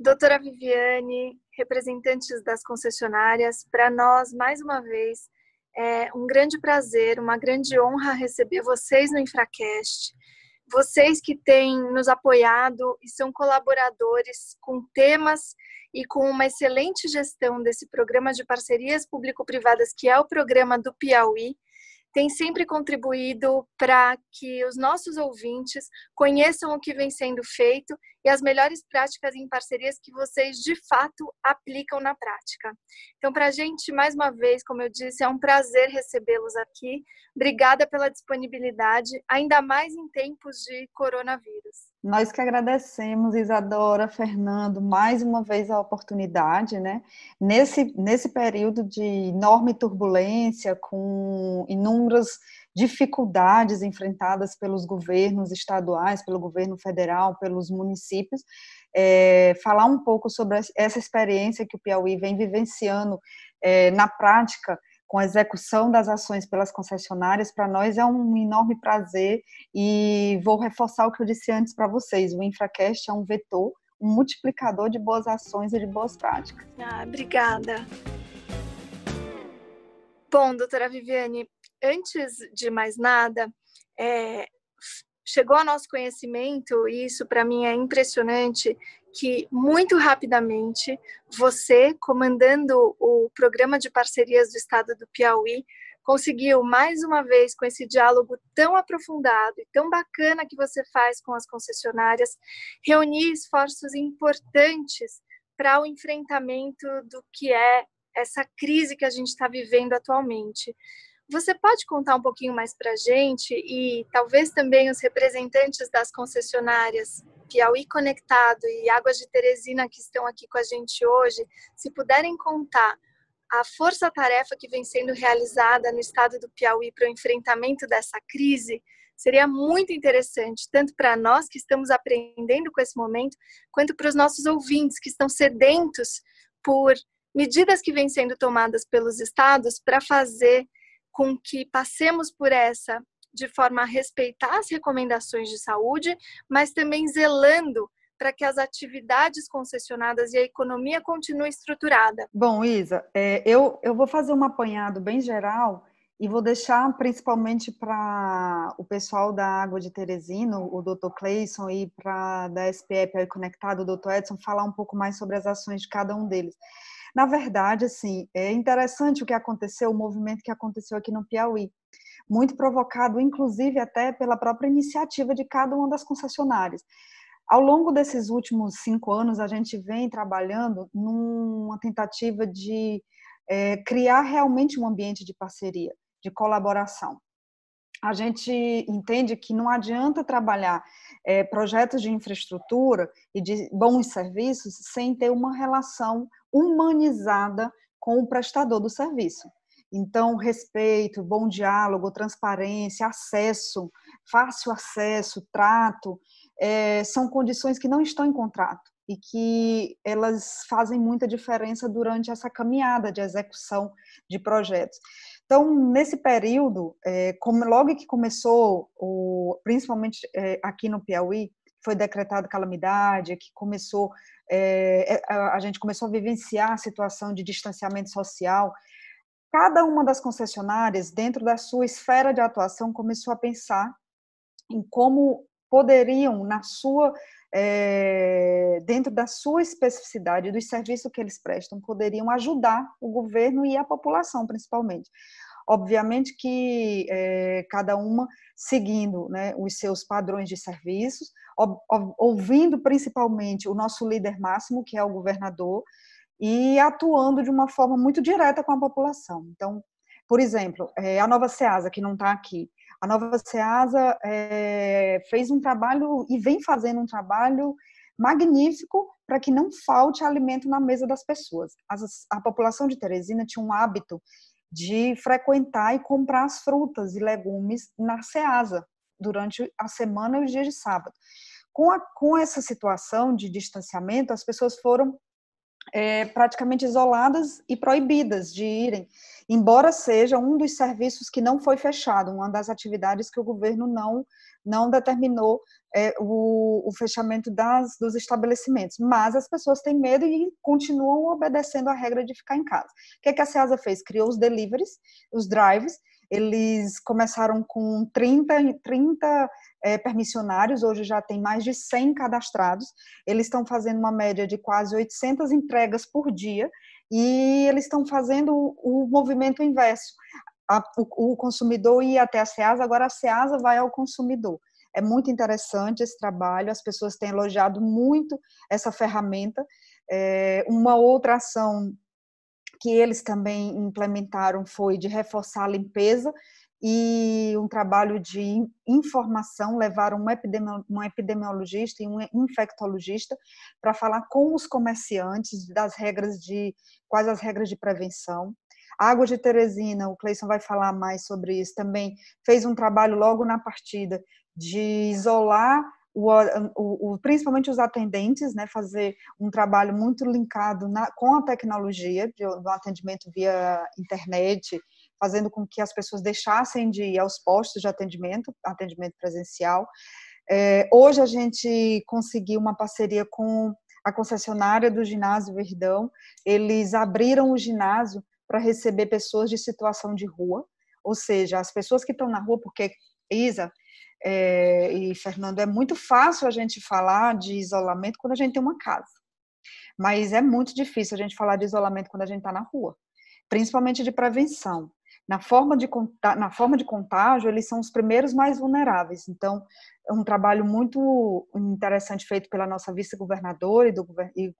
Doutora Viviane, representantes das concessionárias, para nós, mais uma vez, é um grande prazer, uma grande honra receber vocês no Infracast, vocês que têm nos apoiado e são colaboradores com temas e com uma excelente gestão desse programa de parcerias público-privadas, que é o programa do Piauí, tem sempre contribuído para que os nossos ouvintes conheçam o que vem sendo feito e as melhores práticas em parcerias que vocês, de fato, aplicam na prática. Então, para a gente, mais uma vez, como eu disse, é um prazer recebê-los aqui. Obrigada pela disponibilidade, ainda mais em tempos de coronavírus. Nós que agradecemos, Isadora, Fernando, mais uma vez a oportunidade, né? Nesse período de enorme turbulência, com inúmeras dificuldades enfrentadas pelos governos estaduais, pelo governo federal, pelos municípios, falar um pouco sobre essa experiência que o Piauí vem vivenciando na prática, com a execução das ações pelas concessionárias, para nós é um enorme prazer e vou reforçar o que eu disse antes para vocês, o Infracast é um vetor, um multiplicador de boas ações e de boas práticas. Obrigada. Bom, doutora Viviane, antes de mais nada, chegou ao nosso conhecimento, e isso para mim é impressionante, que muito rapidamente você, comandando o programa de parcerias do estado do Piauí, conseguiu mais uma vez, com esse diálogo tão aprofundado e tão bacana que você faz com as concessionárias, reunir esforços importantes para o enfrentamento do que é essa crise que a gente está vivendo atualmente. Você pode contar um pouquinho mais para a gente e talvez também os representantes das concessionárias Piauí Conectado e Águas de Teresina que estão aqui com a gente hoje, se puderem contar a força-tarefa que vem sendo realizada no estado do Piauí para o enfrentamento dessa crise, seria muito interessante, tanto para nós que estamos aprendendo com esse momento, quanto para os nossos ouvintes que estão sedentos por medidas que vêm sendo tomadas pelos estados para fazer com que passemos por essa de forma a respeitar as recomendações de saúde, mas também zelando para que as atividades concessionadas e a economia continuem estruturada. Bom, Isa, eu vou fazer um apanhado bem geral e vou deixar principalmente para o pessoal da Água de Teresina, o Dr. Cleison, e da SPE Piauí Conectado, o Dr. Edson, falar um pouco mais sobre as ações de cada um deles. Na verdade, assim, é interessante o que aconteceu, o movimento que aconteceu aqui no Piauí, muito provocado, inclusive, até pela própria iniciativa de cada uma das concessionárias. Ao longo desses últimos 5 anos, a gente vem trabalhando numa tentativa de criar realmente um ambiente de parceria, de colaboração. A gente entende que não adianta trabalhar projetos de infraestrutura e de bons serviços sem ter uma relação humanizada com o prestador do serviço. Então, respeito, bom diálogo, transparência, acesso, fácil acesso, trato, são condições que não estão em contrato e que elas fazem muita diferença durante essa caminhada de execução de projetos. Então, nesse período, logo que começou, principalmente aqui no Piauí, foi decretada calamidade, que começou, a gente começou a vivenciar a situação de distanciamento social, cada uma das concessionárias, dentro da sua esfera de atuação, começou a pensar em como poderiam, dentro da sua especificidade, dos serviços que eles prestam, poderiam ajudar o governo e a população, principalmente. Obviamente que cada uma seguindo, né, os seus padrões de serviços, ouvindo principalmente o nosso líder máximo, que é o governador, e atuando de uma forma muito direta com a população. Então, por exemplo, a Nova Ceasa, que não está aqui, a Nova Ceasa fez um trabalho e vem fazendo um trabalho magnífico para que não falte alimento na mesa das pessoas. A população de Teresina tinha um hábito de frequentar e comprar as frutas e legumes na Ceasa durante a semana e os dias de sábado. Com essa situação de distanciamento, as pessoas foram praticamente isoladas e proibidas de irem, embora seja um dos serviços que não foi fechado, uma das atividades que o governo não determinou o fechamento dos estabelecimentos, mas as pessoas têm medo e continuam obedecendo a regra de ficar em casa. O que a Ceasa fez? Criou os deliveries, os drives. Eles começaram com 30 permissionários, hoje já tem mais de 100 cadastrados. Eles estão fazendo uma média de quase 800 entregas por dia, e eles estão fazendo o movimento inverso. O consumidor ia até a Ceasa, agora a Ceasa vai ao consumidor. É muito interessante esse trabalho, as pessoas têm elogiado muito essa ferramenta. Uma outra ação que eles também implementaram foi de reforçar a limpeza e um trabalho de informação, levaram um epidemiologista e um infectologista para falar com os comerciantes quais as regras de prevenção. A Água de Teresina, o Cleison vai falar mais sobre isso, também fez um trabalho logo na partida de isolar principalmente os atendentes, né, fazer um trabalho muito linkado com a tecnologia, do atendimento via internet, fazendo com que as pessoas deixassem de ir aos postos de atendimento presencial. Hoje a gente conseguiu uma parceria com a concessionária do ginásio Verdão. Eles abriram o ginásio para receber pessoas de situação de rua, ou seja, as pessoas que estão na rua, porque, Isa e Fernando, é muito fácil a gente falar de isolamento quando a gente tem uma casa, mas é muito difícil a gente falar de isolamento quando a gente está na rua, principalmente de prevenção. Na forma de contágio, eles são os primeiros mais vulneráveis. Então, é um trabalho muito interessante feito pela nossa vice-governadora e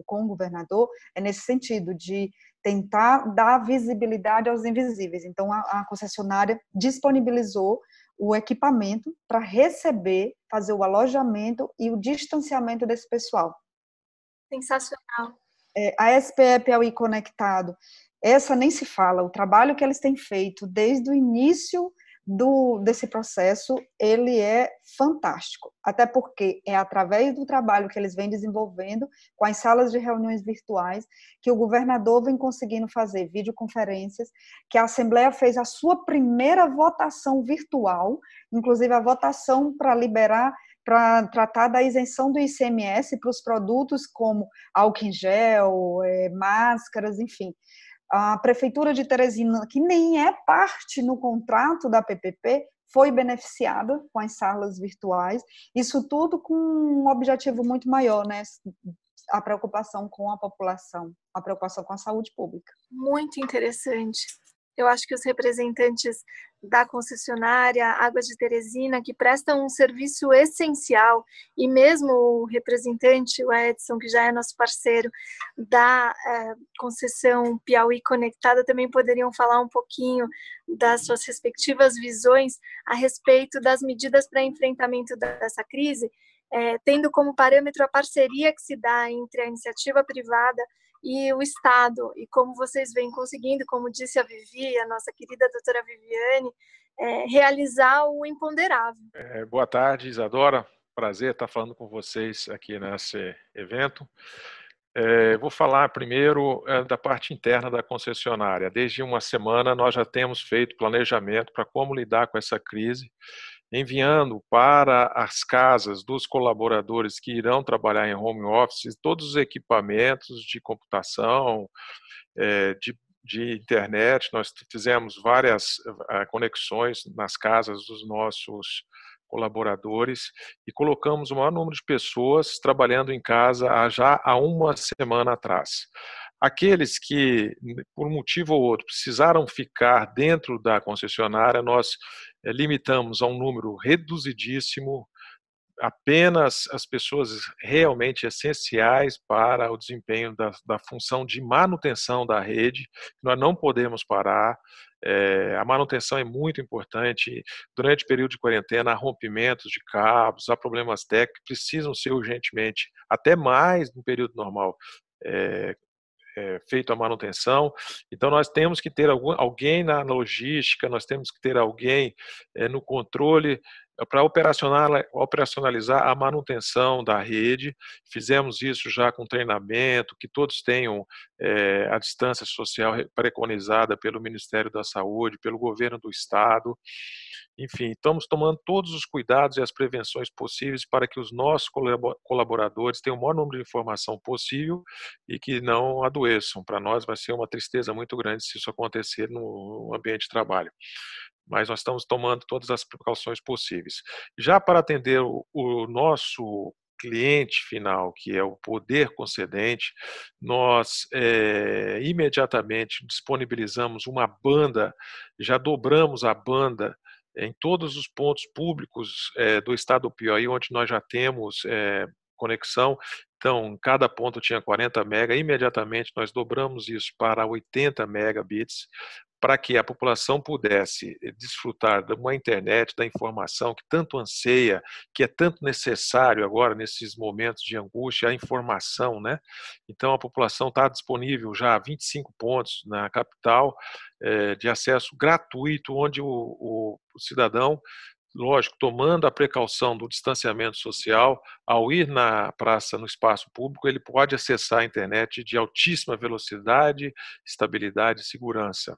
com o governador, é nesse sentido, de tentar dar visibilidade aos invisíveis. Então, a concessionária disponibilizou o equipamento para receber, fazer o alojamento e o distanciamento desse pessoal. Sensacional. A SPE Piauí Conectado, essa nem se fala, o trabalho que eles têm feito desde o início desse processo, ele é fantástico, até porque é através do trabalho que eles vêm desenvolvendo com as salas de reuniões virtuais que o governador vem conseguindo fazer videoconferências, que a Assembleia fez a sua primeira votação virtual, inclusive a votação para liberar, para tratar da isenção do ICMS para os produtos como álcool em gel, máscaras, enfim. A Prefeitura de Teresina, que nem é parte no contrato da PPP, foi beneficiada com as salas virtuais. Isso tudo com um objetivo muito maior, né? A preocupação com a população, a preocupação com a saúde pública. Muito interessante. Eu acho que os representantes da concessionária Águas de Teresina, que prestam um serviço essencial, e mesmo o representante, o Edson, que já é nosso parceiro da concessão Piauí Conectada, também poderiam falar um pouquinho das suas respectivas visões a respeito das medidas para enfrentamento dessa crise, tendo como parâmetro a parceria que se dá entre a iniciativa privada e o Estado, e como vocês vêm conseguindo, como disse a Vivi, a nossa querida doutora Viviane, realizar o imponderável. Boa tarde, Isadora. Prazer estar falando com vocês aqui nesse evento. Vou falar primeiro da parte interna da concessionária. Desde uma semana nós já temos feito planejamento para como lidar com essa crise, enviando para as casas dos colaboradores que irão trabalhar em home office todos os equipamentos de computação, de internet. Nós fizemos várias conexões nas casas dos nossos colaboradores e colocamos o maior número de pessoas trabalhando em casa já há uma semana atrás. Aqueles que, por um motivo ou outro, precisaram ficar dentro da concessionária, nós limitamos a um número reduzidíssimo, apenas as pessoas realmente essenciais para o desempenho da função de manutenção da rede. Nós não podemos parar. A manutenção é muito importante. Durante o período de quarentena, há rompimentos de cabos, há problemas técnicos que precisam ser urgentemente, até mais no período normal, feito a manutenção. Então nós temos que ter alguém na logística, nós temos que ter alguém no controle para operacionalizar a manutenção da rede. Fizemos isso já com treinamento, que todos tenham a distância social preconizada pelo Ministério da Saúde, pelo governo do Estado. Enfim, estamos tomando todos os cuidados e as prevenções possíveis para que os nossos colaboradores tenham o maior número de informação possível e que não adoeçam. Para nós vai ser uma tristeza muito grande se isso acontecer no ambiente de trabalho. Mas nós estamos tomando todas as precauções possíveis. Já para atender o nosso cliente final, que é o poder concedente, nós imediatamente disponibilizamos uma banda, já dobramos a banda em todos os pontos públicos do estado do Piauí, onde nós já temos conexão. Então, cada ponto tinha 40 mega, imediatamente nós dobramos isso para 80 megabits, para que a população pudesse desfrutar de uma internet, da informação que tanto anseia, que é tanto necessário agora, nesses momentos de angústia, a informação, né? Então, a população está disponível já 25 pontos na capital, de acesso gratuito, onde o cidadão, lógico, tomando a precaução do distanciamento social, ao ir na praça, no espaço público, ele pode acessar a internet de altíssima velocidade, estabilidade e segurança.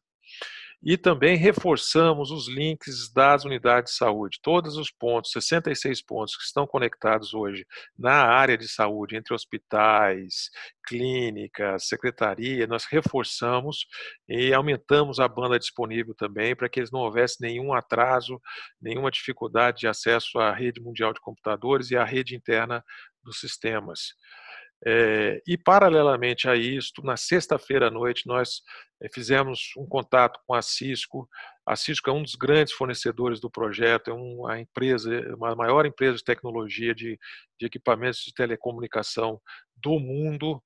E também reforçamos os links das unidades de saúde. Todos os pontos, 66 pontos que estão conectados hoje na área de saúde, entre hospitais, clínicas, secretaria, nós reforçamos e aumentamos a banda disponível também para que não houvesse nenhum atraso, nenhuma dificuldade de acesso à rede mundial de computadores e à rede interna dos sistemas. E, paralelamente a isto, na sexta-feira à noite, nós fizemos um contato com a Cisco. A Cisco é um dos grandes fornecedores do projeto, é uma maior empresa de tecnologia de equipamentos de telecomunicação do mundo,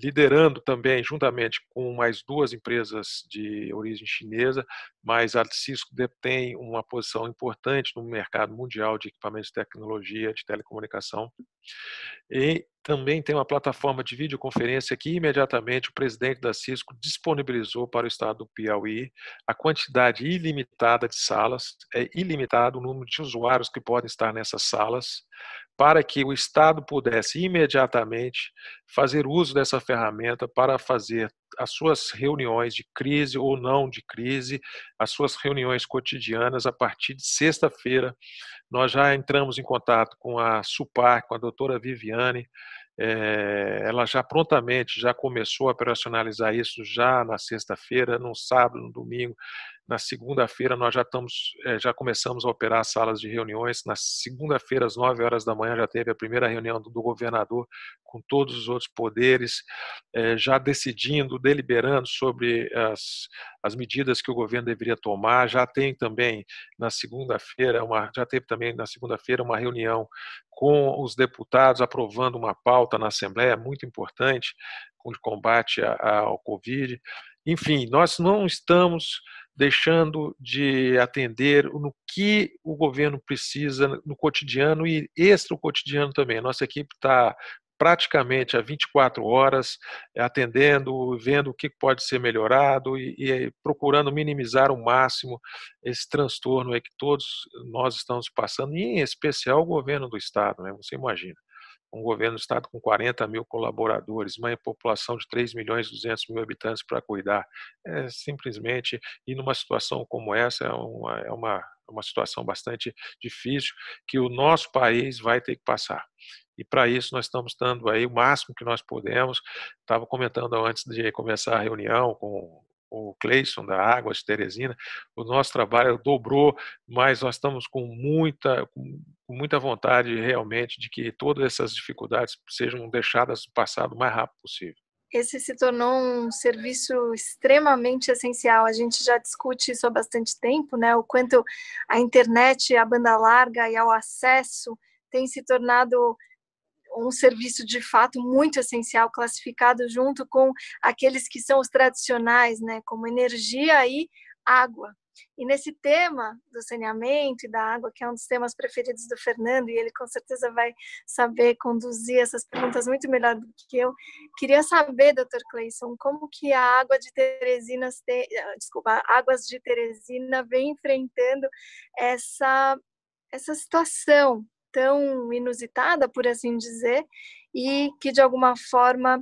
liderando também, juntamente com mais duas empresas de origem chinesa, mas a Cisco detém uma posição importante no mercado mundial de equipamentos de tecnologia de telecomunicação. E também tem uma plataforma de videoconferência que imediatamente o presidente da Cisco disponibilizou para o estado do Piauí a quantidade ilimitada de salas, é ilimitado o número de usuários que podem estar nessas salas, para que o estado pudesse imediatamente fazer uso dessa ferramenta para fazer as suas reuniões de crise ou não de crise, as suas reuniões cotidianas a partir de sexta-feira. Nós já entramos em contato com a SUPAR, com a doutora Viviane, ela já prontamente já começou a operacionalizar isso já na sexta-feira, no sábado, no domingo. Na segunda-feira nós já começamos a operar salas de reuniões. Na segunda-feira, às 9 horas da manhã, já teve a primeira reunião do governador com todos os outros poderes, já decidindo, deliberando sobre as medidas que o governo deveria tomar. Já tem também na segunda-feira, já teve também na segunda-feira uma reunião com os deputados aprovando uma pauta na Assembleia muito importante com combate ao Covid. Enfim, nós não estamos deixando de atender no que o governo precisa no cotidiano e extra cotidiano também. A nossa equipe está praticamente há 24 horas atendendo, vendo o que pode ser melhorado e procurando minimizar ao máximo esse transtorno aí que todos nós estamos passando, e em especial o governo do estado, né? Você imagina. Um governo do estado com 40 mil colaboradores, uma população de 3 milhões e 200 mil habitantes para cuidar. Simplesmente, e numa situação como essa, é uma situação bastante difícil que o nosso país vai ter que passar. E para isso nós estamos dando aí o máximo que nós podemos. Estava comentando antes de começar a reunião com o Cleison da Águas de Teresina, o nosso trabalho dobrou, mas nós estamos com muita vontade realmente de que todas essas dificuldades sejam deixadas no passado o mais rápido possível. Esse se tornou um serviço extremamente essencial. A gente já discute isso há bastante tempo, né? O quanto a internet, a banda larga e ao acesso tem se tornado um serviço de fato muito essencial, classificado junto com aqueles que são os tradicionais, né, como energia e água. E nesse tema do saneamento e da água, que é um dos temas preferidos do Fernando, e ele com certeza vai saber conduzir essas perguntas muito melhor do que eu, queria saber, Dr. Cleison, como que a Águas de Teresina vem enfrentando essa situação tão inusitada, por assim dizer, e que de alguma forma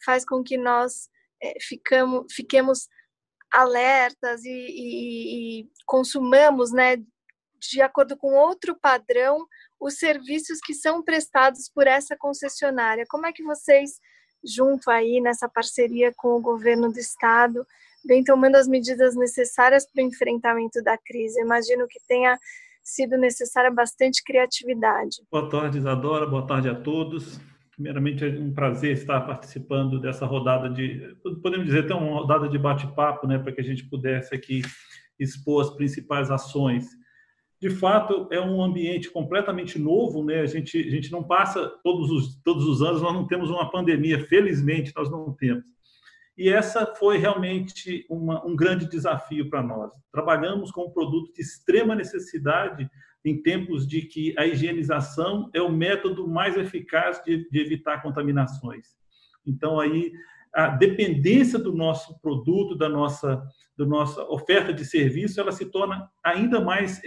faz com que nós fiquemos alertas e consumamos, né, de acordo com outro padrão, os serviços que são prestados por essa concessionária. Como é que vocês, junto aí nessa parceria com o governo do estado, vem tomando as medidas necessárias para o enfrentamento da crise? Eu imagino que tenha sido necessária bastante criatividade. Boa tarde, Isadora. Boa tarde a todos. Primeiramente, é um prazer estar participando dessa rodada podemos dizer, até uma rodada de bate-papo, né, para que a gente pudesse aqui expor as principais ações. De fato, é um ambiente completamente novo, né? A gente não passa todos os anos, nós não temos uma pandemia, felizmente nós não temos. E essa foi realmente um grande desafio para nós. Trabalhamos com um produto de extrema necessidade em tempos de que a higienização é o método mais eficaz de evitar contaminações. Então, aí, a dependência do nosso produto, da nossa oferta de serviço, ela se torna ainda mais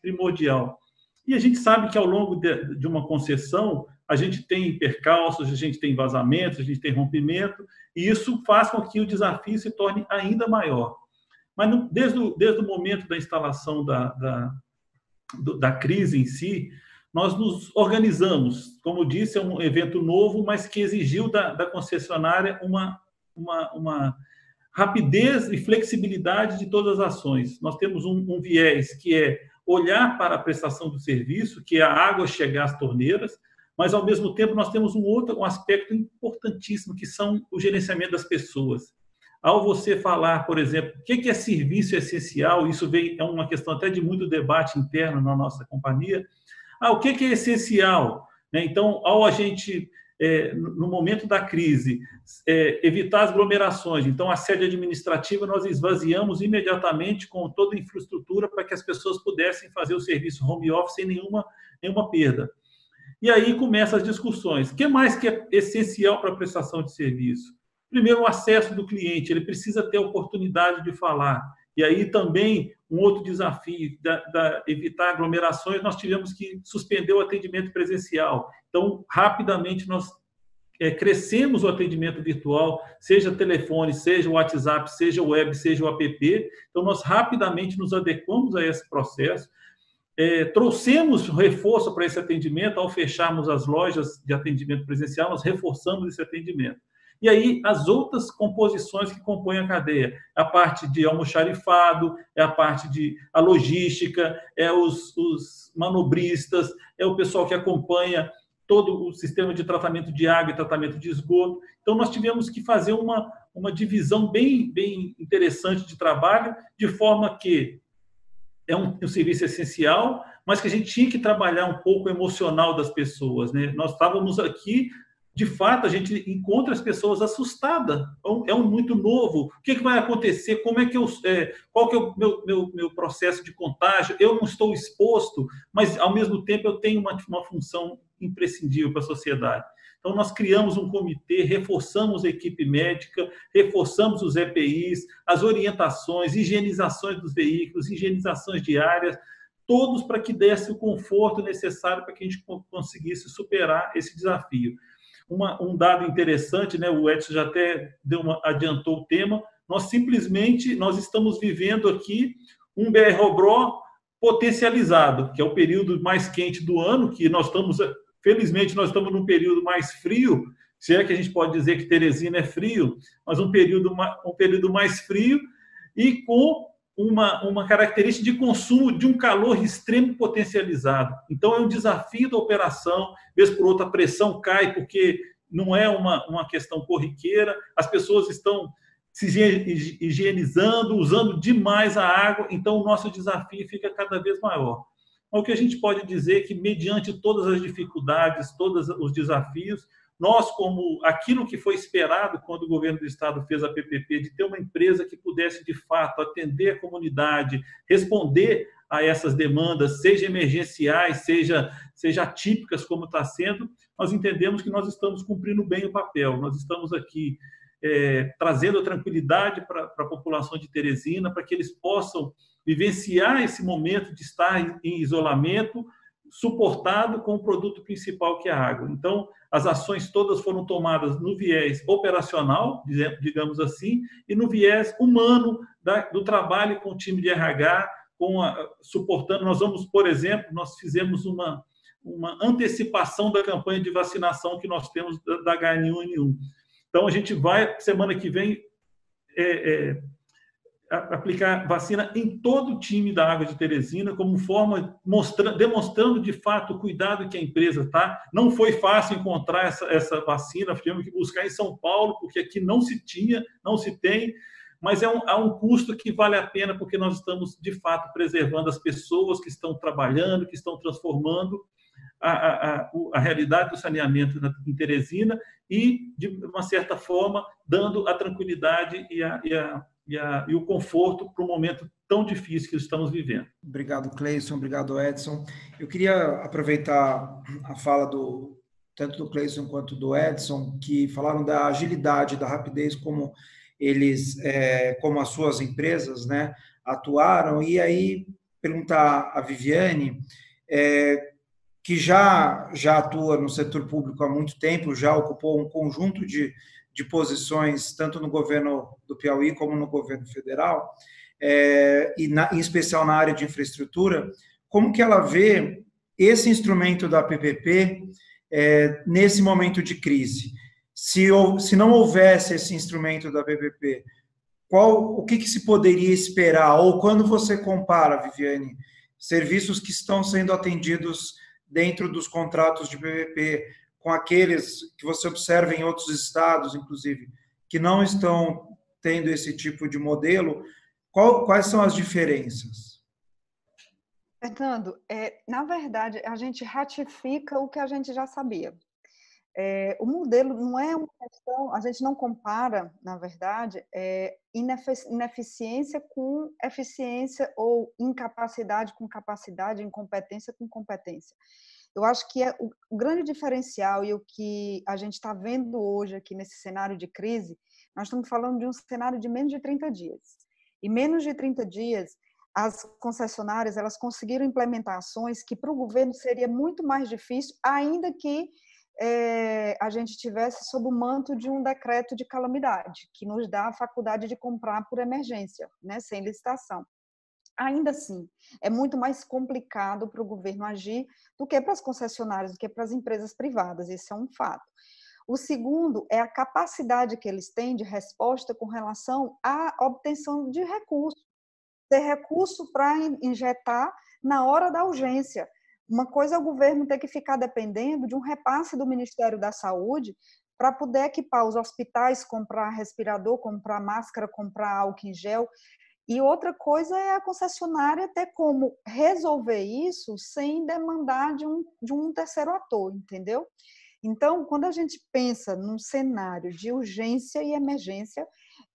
primordial. E a gente sabe que, ao longo de uma concessão, a gente tem percalços, a gente tem vazamentos, a gente tem rompimento, e isso faz com que o desafio se torne ainda maior. Mas desde o momento da instalação da crise em si, nós nos organizamos. Como disse, é um evento novo, mas que exigiu da concessionária uma rapidez e flexibilidade de todas as ações. Nós temos um viés que é olhar para a prestação do serviço, que é a água chegar às torneiras, mas, ao mesmo tempo, nós temos um aspecto importantíssimo, que são o gerenciamento das pessoas. Ao você falar, por exemplo, o que é serviço essencial, isso é uma questão até de muito debate interno na nossa companhia. O que é essencial? Então, ao a gente, no momento da crise, evitar as aglomerações, então a sede administrativa nós esvaziamos imediatamente com toda a infraestrutura para que as pessoas pudessem fazer o serviço home office sem nenhuma perda. E aí começam as discussões. O que mais que é essencial para a prestação de serviço? Primeiro, o acesso do cliente. Ele precisa ter a oportunidade de falar. E aí também um outro desafio, evitar aglomerações, nós tivemos que suspender o atendimento presencial. Então, rapidamente, nós crescemos o atendimento virtual, seja telefone, seja o WhatsApp, seja o web, seja o app. Então, nós rapidamente nos adequamos a esse processo. Trouxemos reforço para esse atendimento. Ao fecharmos as lojas de atendimento presencial, nós reforçamos esse atendimento. E aí, as outras composições que compõem a cadeia, a parte de almoxarifado, a parte de a logística, os manobristas, o pessoal que acompanha todo o sistema de tratamento de água e tratamento de esgoto. Então, nós tivemos que fazer uma divisão bem interessante de trabalho, de forma que é um serviço essencial, mas que a gente tinha que trabalhar um pouco o emocional das pessoas, né? Nós estávamos aqui, de fato, a gente encontra as pessoas assustadas. É muito novo. O que vai acontecer? Qual que é o meu processo de contágio? Eu não estou exposto, mas, ao mesmo tempo, eu tenho uma função imprescindível para a sociedade. Então, nós criamos um comitê, reforçamos a equipe médica, reforçamos os EPIs, as orientações, higienizações dos veículos, higienizações diárias, todos para que desse o conforto necessário para que a gente conseguisse superar esse desafio. Um dado interessante, né, o Edson já até adiantou o tema, nós estamos vivendo aqui um BR-Obró potencializado, que é o período mais quente do ano, que felizmente, nós estamos num período mais frio, se é que a gente pode dizer que Teresina é frio, mas um período mais frio e com uma característica de consumo de um calor extremo potencializado. Então, é um desafio da operação, vez por outra a pressão cai, porque não é uma questão corriqueira, as pessoas estão se higienizando, usando demais a água, então o nosso desafio fica cada vez maior. O que a gente pode dizer é que, mediante todas as dificuldades, todos os desafios, nós, como aquilo que foi esperado quando o governo do estado fez a PPP, de ter uma empresa que pudesse, de fato, atender a comunidade, responder a essas demandas, seja emergenciais, seja atípicas, como está sendo, nós entendemos que nós estamos cumprindo bem o papel. Nós estamos aqui trazendo a tranquilidade para a população de Teresina, para que eles possam vivenciar esse momento de estar em isolamento, suportado com o produto principal, que é a água. Então, as ações todas foram tomadas no viés operacional, digamos assim, e no viés humano do trabalho com o time de RH, suportando. Nós vamos, por exemplo, nós fizemos uma antecipação da campanha de vacinação que nós temos da H1N1. Então, a gente vai, semana que vem, aplicar vacina em todo o time da Água de Teresina, como forma, demonstrando de fato o cuidado que a empresa está. Não foi fácil encontrar essa vacina, tivemos que buscar em São Paulo, porque aqui não se tinha, não se tem, mas há um custo que vale a pena, porque nós estamos, de fato, preservando as pessoas que estão trabalhando, que estão transformando a realidade do saneamento em Teresina e, de uma certa forma, dando a tranquilidade e o conforto para o momento tão difícil que estamos vivendo. Obrigado, Cleison. Obrigado, Edson. Eu queria aproveitar a fala tanto do Cleison quanto do Edson, que falaram da agilidade, da rapidez como como as suas empresas, né, atuaram, e aí perguntar a Viviane, que já atua no setor público há muito tempo, já ocupou um conjunto de posições, tanto no governo do Piauí como no governo federal, em especial na área de infraestrutura, como que ela vê esse instrumento da PPP nesse momento de crise? Se não houvesse esse instrumento da PPP, o que se poderia esperar? Ou quando você compara, Viviane, serviços que estão sendo atendidos dentro dos contratos de PPP, com aqueles que você observa em outros estados, inclusive, que não estão tendo esse tipo de modelo, quais são as diferenças? Fernando, na verdade, a gente ratifica o que a gente já sabia. O modelo não é uma questão, a gente não compara, na verdade, ineficiência com eficiência ou incapacidade com capacidade, incompetência com competência. Eu acho que o grande diferencial e o que a gente está vendo hoje aqui nesse cenário de crise, nós estamos falando de um cenário de menos de 30 dias. E menos de 30 dias, as concessionárias elas conseguiram implementar ações que para o governo seria muito mais difícil, ainda que a gente tivesse sob o manto de um decreto de calamidade, que nos dá a faculdade de comprar por emergência, né, sem licitação. Ainda assim, é muito mais complicado para o governo agir do que para as concessionárias, do que para as empresas privadas, isso é um fato. O segundo é a capacidade que eles têm de resposta com relação à obtenção de recursos, ter recurso para injetar na hora da urgência. Uma coisa é o governo ter que ficar dependendo de um repasse do Ministério da Saúde para poder equipar os hospitais, comprar respirador, comprar máscara, comprar álcool em gel. E outra coisa é a concessionária ter como resolver isso sem demandar de um terceiro ator, entendeu? Então, quando a gente pensa num cenário de urgência e emergência,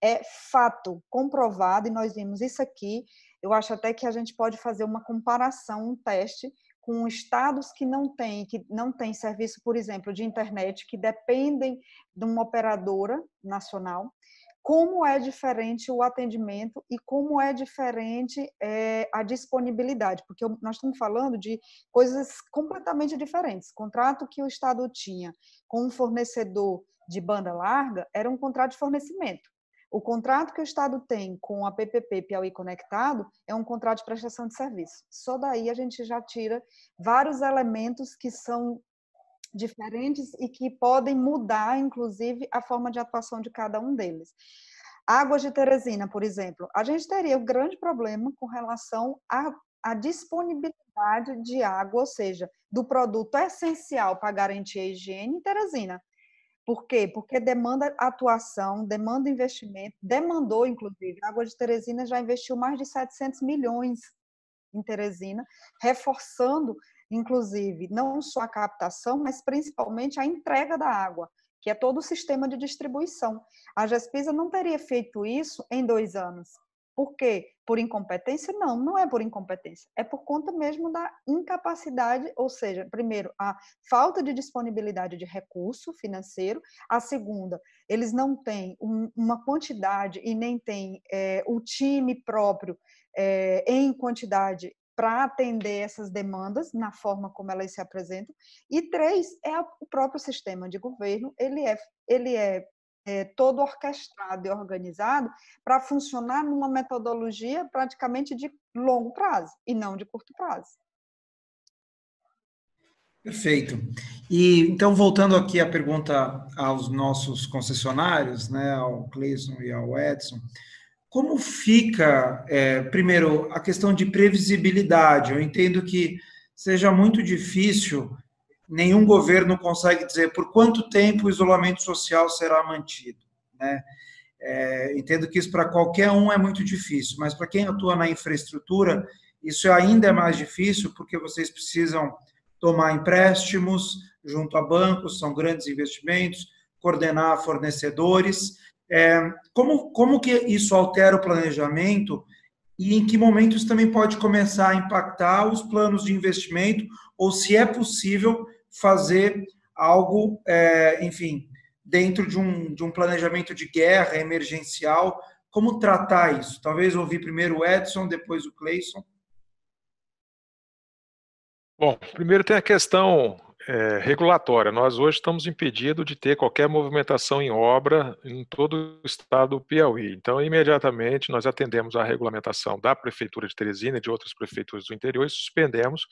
é fato comprovado, e nós vimos isso aqui, eu acho até que a gente pode fazer uma comparação, um teste, com estados que não têm serviço, por exemplo, de internet, que dependem de uma operadora nacional, como é diferente o atendimento e como é diferente a disponibilidade, porque nós estamos falando de coisas completamente diferentes. O contrato que o Estado tinha com um fornecedor de banda larga era um contrato de fornecimento. O contrato que o Estado tem com a PPP Piauí Conectado é um contrato de prestação de serviço. Só daí a gente já tira vários elementos que são diferentes e que podem mudar, inclusive, a forma de atuação de cada um deles. Águas de Teresina, por exemplo, a gente teria um grande problema com relação à disponibilidade de água, ou seja, do produto essencial para garantir a higiene em Teresina. Por quê? Porque demanda atuação, demanda investimento, demandou, inclusive, a Água de Teresina já investiu mais de 700 milhões em Teresina, reforçando, inclusive, não só a captação, mas principalmente a entrega da água, que é todo o sistema de distribuição. A Gespisa não teria feito isso em 2 anos. Por quê? Por incompetência? Não, não é por incompetência. É por conta mesmo da incapacidade, ou seja, primeiro, a falta de disponibilidade de recurso financeiro. A segunda, eles não têm uma quantidade e nem têm o time próprio em quantidade para atender essas demandas na forma como elas se apresentam. E 3, o próprio sistema de governo, ele é todo orquestrado e organizado para funcionar numa metodologia praticamente de longo prazo e não de curto prazo. Perfeito. E então, voltando aqui à pergunta aos nossos concessionários, né, ao Cleison e ao Edson, como fica, primeiro, a questão de previsibilidade? Eu entendo que seja muito difícil, nenhum governo consegue dizer por quanto tempo o isolamento social será mantido, né? Entendo que isso para qualquer um é muito difícil, mas para quem atua na infraestrutura, isso ainda é mais difícil, porque vocês precisam tomar empréstimos junto a bancos, são grandes investimentos, coordenar fornecedores. Como que isso altera o planejamento e em que momento isso também pode começar a impactar os planos de investimento, ou se é possível fazer algo, enfim, dentro de um planejamento de guerra emergencial, como tratar isso? Talvez ouvir primeiro o Edson, depois o Cleison. Bom, primeiro tem a questão regulatória. Nós hoje estamos impedidos de ter qualquer movimentação em obra em todo o estado do Piauí. Então, imediatamente, nós atendemos à regulamentação da Prefeitura de Teresina e de outras prefeituras do interior e suspendemos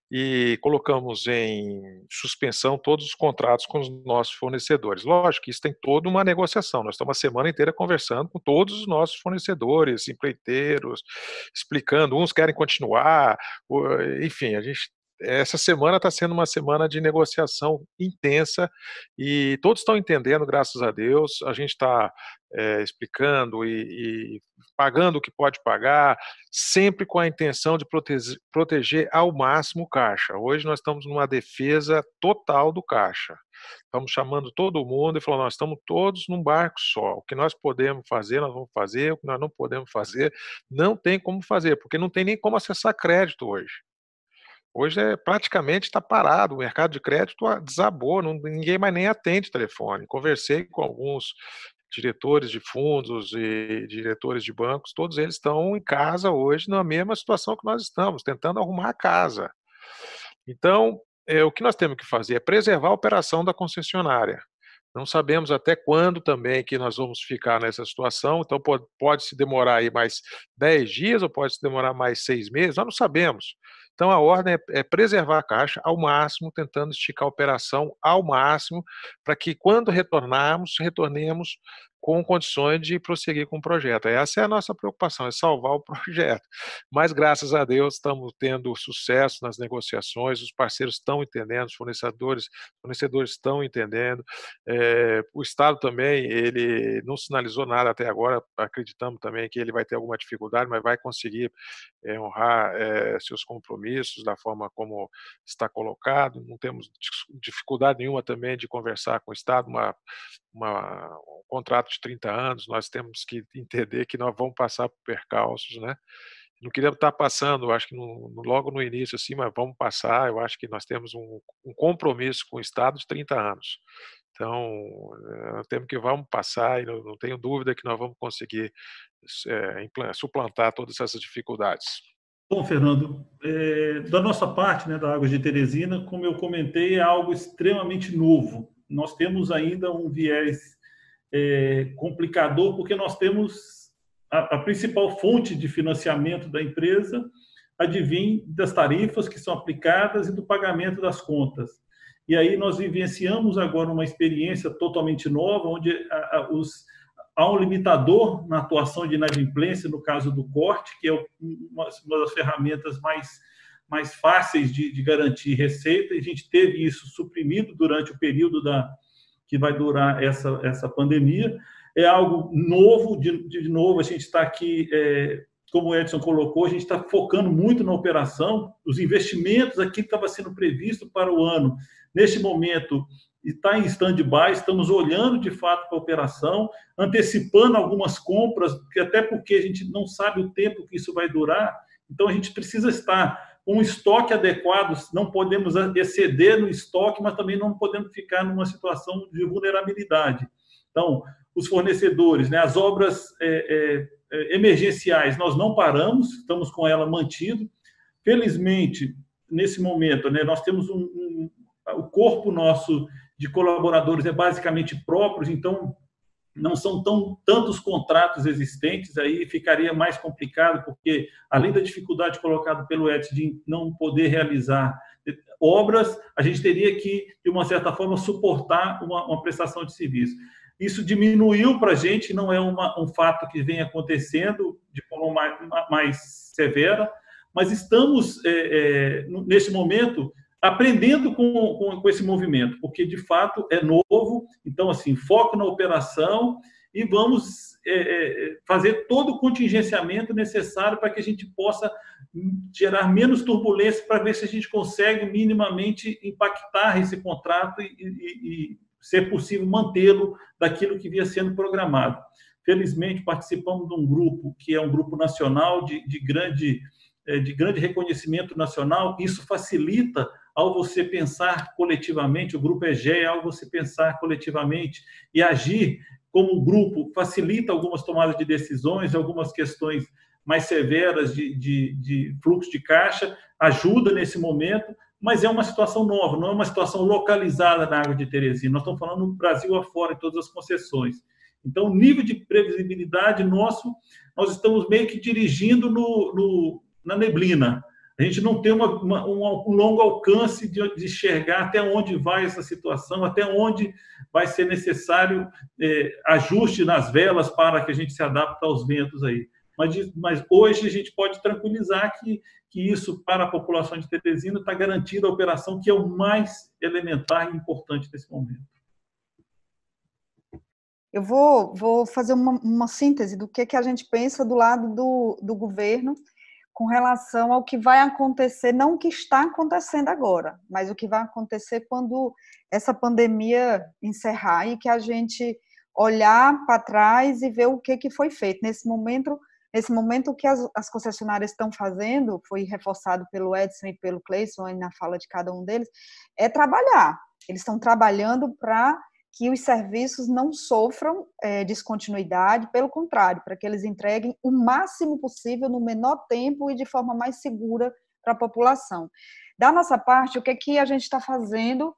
e colocamos em suspensão todos os contratos com os nossos fornecedores. Lógico que isso tem toda uma negociação. Nós estamos a semana inteira conversando com todos os nossos fornecedores, empreiteiros, explicando, uns querem continuar, enfim, essa semana está sendo uma semana de negociação intensa e todos estão entendendo, graças a Deus. A gente está explicando e pagando o que pode pagar, sempre com a intenção de proteger ao máximo o caixa. Hoje nós estamos numa defesa total do caixa. Estamos chamando todo mundo e falando, nós estamos todos num barco só. O que nós podemos fazer, nós vamos fazer. O que nós não podemos fazer, não tem como fazer, porque não tem nem como acessar crédito hoje. Hoje praticamente está parado, o mercado de crédito desabou, ninguém mais nem atende telefone. Conversei com alguns diretores de fundos e diretores de bancos, todos eles estão em casa hoje na mesma situação que nós estamos, tentando arrumar a casa. Então, o que nós temos que fazer é preservar a operação da concessionária. Não sabemos até quando também que nós vamos ficar nessa situação, então pode se demorar aí mais 10 dias ou pode se demorar mais 6 meses, nós não sabemos. Então a ordem é preservar a caixa ao máximo, tentando esticar a operação ao máximo, para que quando retornarmos, retornemos com condições de prosseguir com o projeto. Essa é a nossa preocupação, é salvar o projeto. Mas, graças a Deus, estamos tendo sucesso nas negociações, os parceiros estão entendendo, os fornecedores estão entendendo. O Estado também, ele não sinalizou nada até agora, acreditamos também que ele vai ter alguma dificuldade, mas vai conseguir honrar seus compromissos da forma como está colocado. Não temos dificuldade nenhuma também de conversar com o Estado, um contrato de 30 anos, nós temos que entender que nós vamos passar por percalços, né? Não queríamos estar passando, acho que logo no início, assim, mas vamos passar. Eu acho que nós temos um compromisso com o Estado de 30 anos. Então, temos que vamos passar e não tenho dúvida que nós vamos conseguir suplantar todas essas dificuldades. Bom, Fernando, da nossa parte, né, da Águas de Teresina, como eu comentei, é algo extremamente novo. Nós temos ainda um viés complicador, porque nós temos a principal fonte de financiamento da empresa advém das tarifas que são aplicadas e do pagamento das contas. E aí nós vivenciamos agora uma experiência totalmente nova, onde há um limitador na atuação de inadimplência, no caso do corte, que é uma das ferramentas mais fáceis de garantir receita, e a gente teve isso suprimido durante o período que vai durar essa pandemia. É algo novo, de novo, a gente está aqui, como o Edson colocou, a gente está focando muito na operação, os investimentos aqui que estava sendo previsto para o ano, neste momento, está em stand-by, estamos olhando de fato para a operação, antecipando algumas compras, até porque a gente não sabe o tempo que isso vai durar, então a gente precisa estar com um estoque adequado, não podemos exceder no estoque, mas também não podemos ficar numa situação de vulnerabilidade. Então, os fornecedores, né, as obras emergenciais, nós não paramos, estamos com ela mantido. Felizmente, nesse momento, né, nós temos o corpo nosso de colaboradores é basicamente próprios, então não são tantos contratos existentes, aí ficaria mais complicado, porque além da dificuldade colocada pelo Edson de não poder realizar obras, a gente teria que, de uma certa forma, suportar uma prestação de serviço. Isso diminuiu para a gente, não é um fato que vem acontecendo de forma mais severa, mas estamos, nesse momento, aprendendo com esse movimento, porque, de fato, é novo. Então, assim, foco na operação e vamos fazer todo o contingenciamento necessário para que a gente possa gerar menos turbulência, para ver se a gente consegue minimamente impactar esse contrato e ser possível mantê-lo daquilo que vinha sendo programado. Felizmente, participamos de um grupo que é um grupo nacional de grande reconhecimento nacional. Isso facilita ao você pensar coletivamente. O grupo EGEA, ao você pensar coletivamente e agir como grupo, facilita algumas tomadas de decisões, algumas questões mais severas de fluxo de caixa, ajuda nesse momento, mas é uma situação nova, não é uma situação localizada na Água de Teresina. Nós estamos falando no Brasil afora, em todas as concessões. Então, o nível de previsibilidade nosso, nós estamos meio que dirigindo na neblina. A gente não tem um longo alcance de enxergar até onde vai essa situação, até onde vai ser necessário ajuste nas velas para que a gente se adapte aos ventos aí. Mas hoje a gente pode tranquilizar que isso, para a população de Teresina, está garantida a operação, que é o mais elementar e importante nesse momento. Eu vou fazer uma síntese do que a gente pensa do lado do governo com relação ao que vai acontecer, não o que está acontecendo agora, mas o que vai acontecer quando essa pandemia encerrar e que a gente olhar para trás e ver o que foi feito. Nesse momento, o que as concessionárias estão fazendo, foi reforçado pelo Edson e pelo Cleison, na fala de cada um deles, é trabalhar. Eles estão trabalhando para que os serviços não sofram descontinuidade, pelo contrário, para que eles entreguem o máximo possível no menor tempo e de forma mais segura para a população. Da nossa parte, o que a gente está fazendo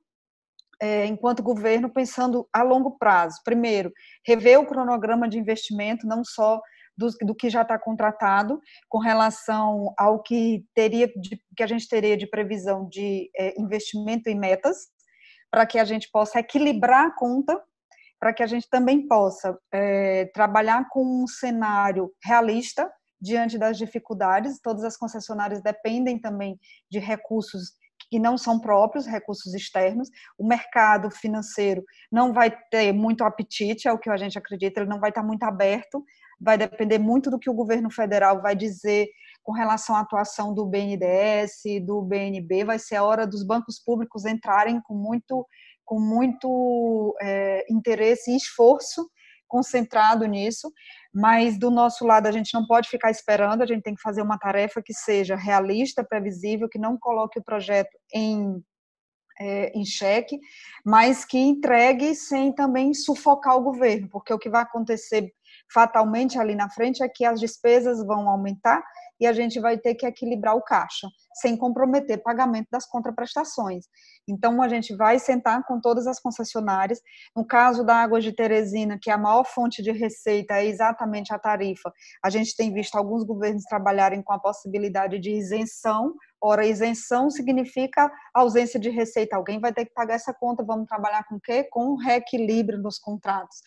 enquanto governo, pensando a longo prazo? Primeiro, rever o cronograma de investimento, não só do que já está contratado, com relação ao que a gente teria de previsão de investimento em metas, para que a gente possa equilibrar a conta, para que a gente também possa trabalhar com um cenário realista diante das dificuldades. Todas as concessionárias dependem também de recursos que não são próprios, recursos externos. O mercado financeiro não vai ter muito apetite, é o que a gente acredita, ele não vai estar muito aberto, vai depender muito do que o governo federal vai dizer com relação à atuação do BNDES, do BNB. Vai ser a hora dos bancos públicos entrarem com muito interesse e esforço concentrado nisso, mas do nosso lado a gente não pode ficar esperando, a gente tem que fazer uma tarefa que seja realista, previsível, que não coloque o projeto em xeque, mas que entregue sem também sufocar o governo, porque o que vai acontecer fatalmente ali na frente é que as despesas vão aumentar e a gente vai ter que equilibrar o caixa, sem comprometer pagamento das contraprestações. Então, a gente vai sentar com todas as concessionárias. No caso da Águas de Teresina, que é a maior fonte de receita é exatamente a tarifa, a gente tem visto alguns governos trabalharem com a possibilidade de isenção. Ora, isenção significa ausência de receita. Alguém vai ter que pagar essa conta. Vamos trabalhar com o quê? Com reequilíbrio nos contratos.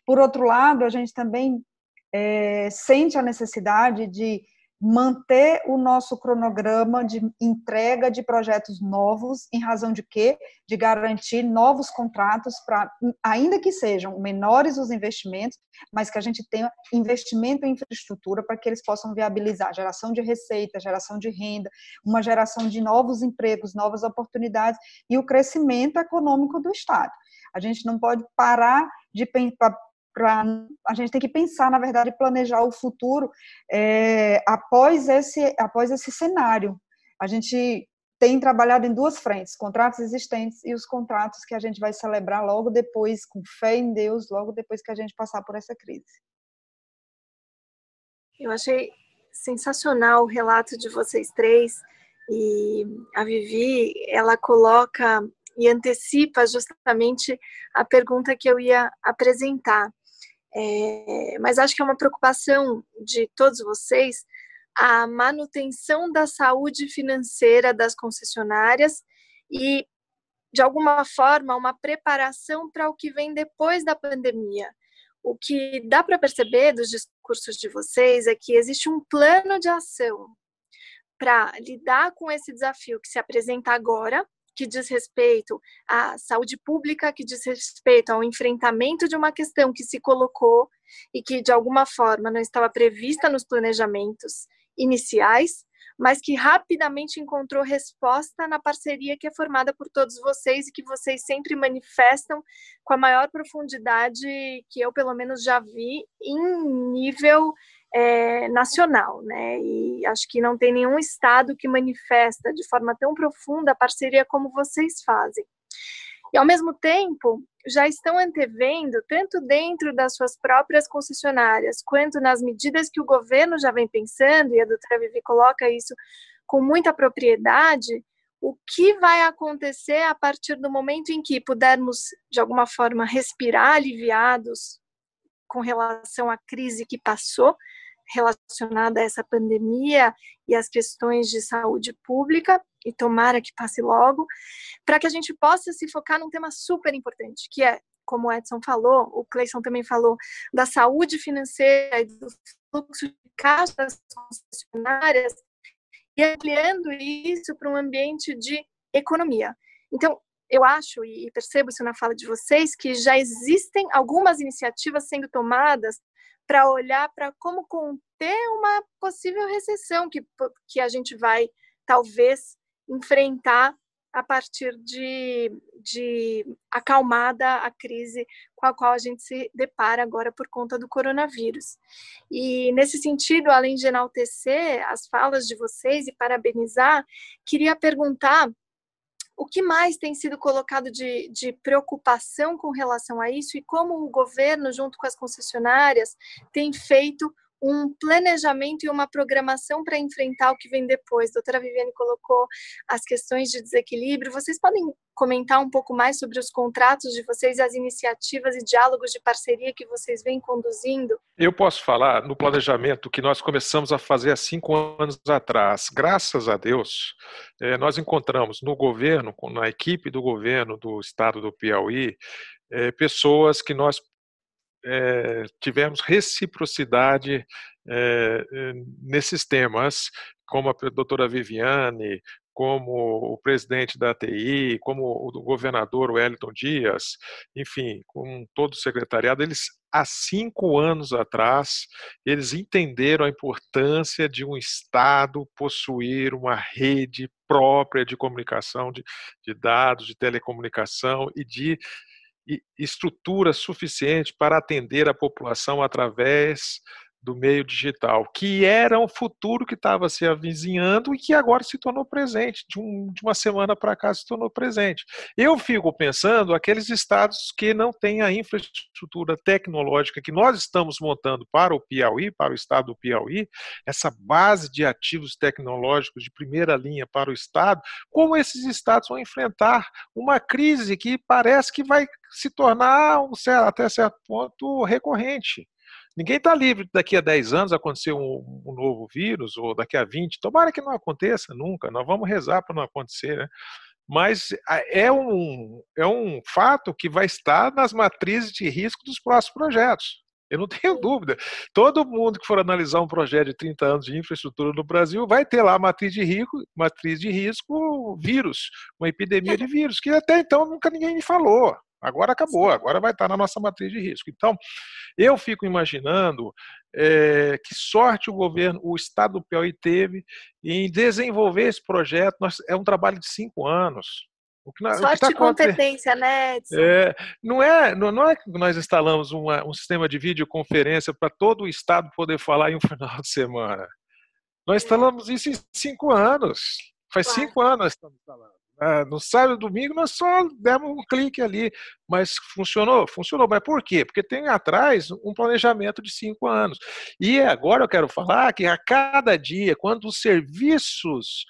Por outro lado, a gente também sente a necessidade de manter o nosso cronograma de entrega de projetos novos, em razão de quê? De garantir novos contratos, para, ainda que sejam menores os investimentos, mas que a gente tenha investimento em infraestrutura para que eles possam viabilizar geração de receita, geração de renda, uma geração de novos empregos, novas oportunidades e o crescimento econômico do Estado. A gente não pode parar de pensar. A gente tem que pensar, na verdade, planejar o futuro após esse cenário. A gente tem trabalhado em duas frentes, contratos existentes e os contratos que a gente vai celebrar logo depois, com fé em Deus, logo depois que a gente passar por essa crise. Eu achei sensacional o relato de vocês três, E a Vivi, ela coloca e antecipa justamente a pergunta que eu ia apresentar. Mas acho que é uma preocupação de todos vocês a manutenção da saúde financeira das concessionárias e, de alguma forma, uma preparação para o que vem depois da pandemia. O que dá para perceber dos discursos de vocês é que existe um plano de ação para lidar com esse desafio que se apresenta agora, que diz respeito à saúde pública, que diz respeito ao enfrentamento de uma questão que se colocou e que, de alguma forma, não estava prevista nos planejamentos iniciais, mas que rapidamente encontrou resposta na parceria que é formada por todos vocês e que vocês sempre manifestam com a maior profundidade que eu, pelo menos, já vi em nível nacional, né? E acho que não tem nenhum estado que manifesta de forma tão profunda a parceria como vocês fazem. E, ao mesmo tempo, já estão antevendo, tanto dentro das suas próprias concessionárias, quanto nas medidas que o governo já vem pensando, e a doutora Vivi coloca isso com muita propriedade, o que vai acontecer a partir do momento em que pudermos, de alguma forma, respirar aliviados com relação à crise que passou, relacionada a essa pandemia e as questões de saúde pública, e tomara que passe logo, para que a gente possa se focar num tema super importante, que é, como o Edson falou, o Cleison também falou, da saúde financeira e do fluxo de caixa das concessionárias, e ampliando isso para um ambiente de economia. Então, eu acho, e percebo isso na fala de vocês, que já existem algumas iniciativas sendo tomadas para olhar para como conter uma possível recessão que a gente vai, talvez, enfrentar a partir de acalmada a crise com a qual a gente se depara agora por conta do coronavírus. E, nesse sentido, além de enaltecer as falas de vocês e parabenizar, queria perguntar o que mais tem sido colocado de preocupação com relação a isso e como o governo, junto com as concessionárias, tem feito um planejamento e uma programação para enfrentar o que vem depois. A doutora Viviane colocou as questões de desequilíbrio. Vocês podem comentar um pouco mais sobre os contratos de vocês, as iniciativas e diálogos de parceria que vocês vêm conduzindo? Eu posso falar no planejamento que nós começamos a fazer há 5 anos atrás. Graças a Deus, nós encontramos no governo, na equipe do governo do estado do Piauí, pessoas que nós tivemos reciprocidade nesses temas, como a doutora Viviane, como o presidente da ATI, como o governador Wellington Dias, enfim, com todo o secretariado, eles, há 5 anos atrás, eles entenderam a importância de um Estado possuir uma rede própria de comunicação, de dados, de telecomunicação e de estrutura suficiente para atender a população através do meio digital, que era um futuro que estava se avizinhando e que agora se tornou presente, de uma semana para cá se tornou presente. Eu fico pensando aqueles estados que não têm a infraestrutura tecnológica que nós estamos montando para o Piauí, para o estado do Piauí, essa base de ativos tecnológicos de primeira linha para o estado, como esses estados vão enfrentar uma crise que parece que vai se tornar, até certo ponto, recorrente. Ninguém está livre daqui a 10 anos acontecer um novo vírus, ou daqui a 20, tomara que não aconteça nunca, nós vamos rezar para não acontecer, né? Mas é um fato que vai estar nas matrizes de risco dos próximos projetos. Eu não tenho dúvida. Todo mundo que for analisar um projeto de 30 anos de infraestrutura no Brasil vai ter lá a matriz de risco vírus, uma epidemia de vírus, que até então nunca ninguém me falou. Agora acabou, agora vai estar na nossa matriz de risco. Então, eu fico imaginando que sorte o Estado do Piauí teve em desenvolver esse projeto. É um trabalho de 5 anos. Sorte e competência, né, Edson? Não é que nós instalamos um sistema de videoconferência para todo o Estado poder falar em um final de semana. Nós instalamos isso em 5 anos. Faz 5 anos nós estamos instalando. No sábado e domingo nós só demos um clique ali, mas funcionou? Funcionou, mas por quê? Porque tem atrás um planejamento de 5 anos. E agora eu quero falar que a cada dia, quando os serviços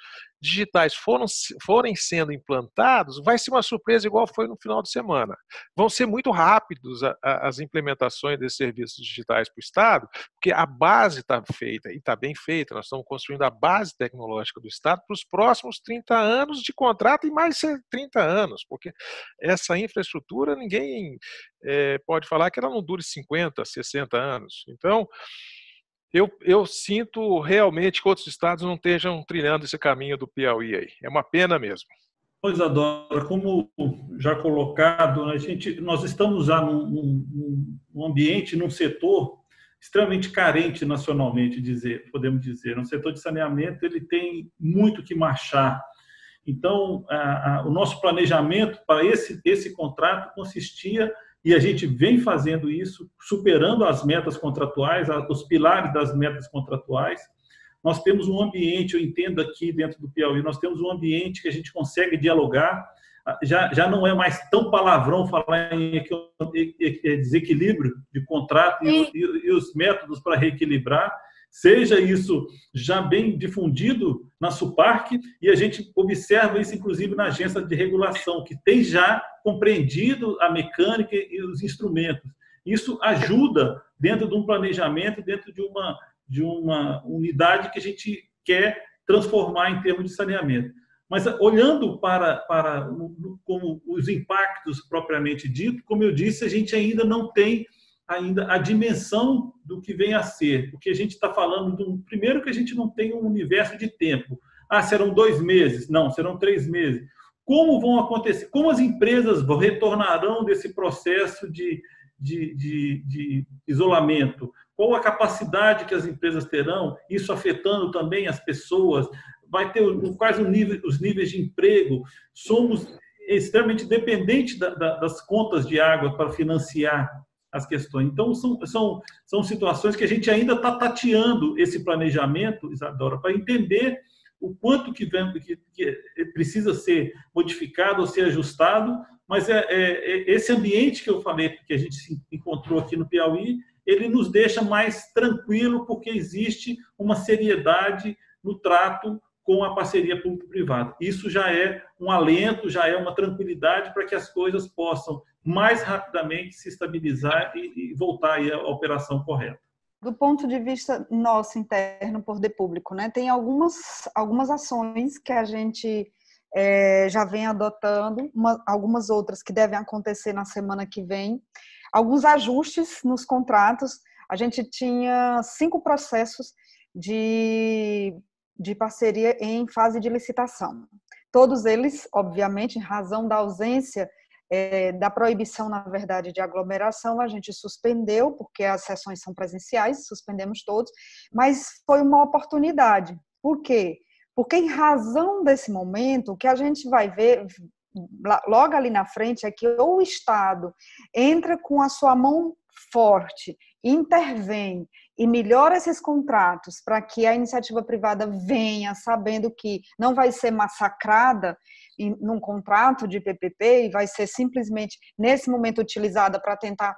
digitais forem sendo implantados, vai ser uma surpresa igual foi no final de semana. Vão ser muito rápidos as implementações desses serviços digitais para o Estado, porque a base está feita, e está bem feita. Nós estamos construindo a base tecnológica do Estado para os próximos 30 anos de contrato e mais 30 anos, porque essa infraestrutura ninguém pode falar que ela não dure 50, 60 anos. Então, eu sinto realmente que outros estados não estejam trilhando esse caminho do Piauí aí. É uma pena mesmo. Pois, Adora, como já colocado, nós estamos já num ambiente, num setor extremamente carente nacionalmente, podemos dizer. No setor de saneamento, ele tem muito que marchar. Então, o nosso planejamento para esse contrato consistia, e a gente vem fazendo isso, superando as metas contratuais, os pilares das metas contratuais. Nós temos um ambiente, eu entendo aqui dentro do Piauí, nós temos um ambiente que a gente consegue dialogar, já não é mais tão palavrão falar em desequilíbrio de contrato e os métodos para reequilibrar, seja isso já bem difundido na SUPARC, e a gente observa isso, inclusive, na agência de regulação, que tem já compreendido a mecânica e os instrumentos. Isso ajuda dentro de um planejamento, dentro de uma unidade que a gente quer transformar em termos de saneamento. Mas olhando para como os impactos propriamente dito, como eu disse, a gente ainda não tem a dimensão do que vem a ser, porque a gente está falando primeiro que a gente não tem um universo de tempo. Serão 2 meses? Não, serão 3 meses. Como vão acontecer? Como as empresas retornarão desse processo de isolamento? Qual a capacidade que as empresas terão? Isso afetando também as pessoas? Vai ter quais os níveis de emprego? Somos extremamente dependentes das contas de água para financiar as questões. Então, são situações que a gente ainda está tateando esse planejamento, Isadora, para entender o quanto que precisa ser modificado ou ser ajustado, mas esse ambiente que eu falei, que a gente se encontrou aqui no Piauí, ele nos deixa mais tranquilo, porque existe uma seriedade no trato com a parceria público-privada. Isso já é um alento, já é uma tranquilidade para que as coisas possam mais rapidamente se estabilizar e voltar aí à operação correta. Do ponto de vista nosso interno, poder público, né, tem algumas ações que a gente já vem adotando, algumas outras que devem acontecer na semana que vem, alguns ajustes nos contratos. A gente tinha 5 processos de parceria em fase de licitação. Todos eles, obviamente, em razão da ausência da proibição, na verdade, de aglomeração, a gente suspendeu, porque as sessões são presenciais, suspendemos todos, mas foi uma oportunidade. Por quê? Porque em razão desse momento, o que a gente vai ver logo ali na frente é que o Estado entra com a sua mão forte, intervém e melhora esses contratos para que a iniciativa privada venha sabendo que não vai ser massacrada num contrato de PPP e vai ser simplesmente, nesse momento, utilizada para tentar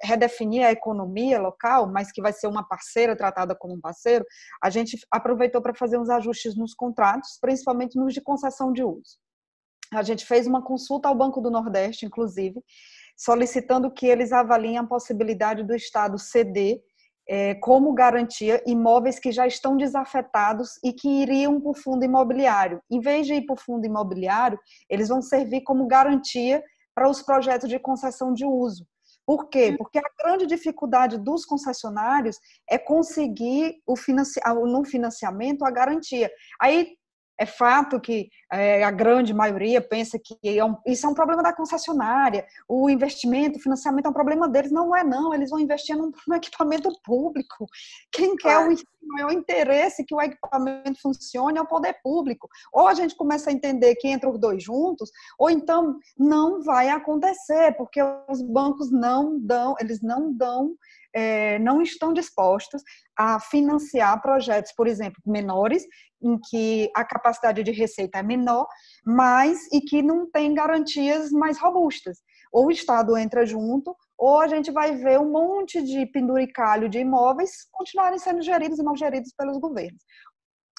redefinir a economia local, mas que vai ser uma parceira, tratada como um parceiro. A gente aproveitou para fazer uns ajustes nos contratos, principalmente nos de concessão de uso. A gente fez uma consulta ao Banco do Nordeste, inclusive, solicitando que eles avaliem a possibilidade do Estado ceder como garantia imóveis que já estão desafetados e que iriam para o fundo imobiliário. Em vez de ir para o fundo imobiliário, eles vão servir como garantia para os projetos de concessão de uso. Por quê? Porque a grande dificuldade dos concessionários é conseguir no financiamento a garantia. Aí é fato que a grande maioria pensa que isso é um problema da concessionária, o investimento, o financiamento é um problema deles. Não é, não. Eles vão investir num equipamento público. Quem quer o maior interesse que o equipamento funcione é o poder público. Ou a gente começa a entender que entra os dois juntos, ou então não vai acontecer, porque os bancos não estão dispostos a financiar projetos, por exemplo, menores, em que a capacidade de receita é menor, e que não tem garantias mais robustas. Ou o Estado entra junto, ou a gente vai ver um monte de penduricalho de imóveis continuarem sendo geridos e não geridos pelos governos.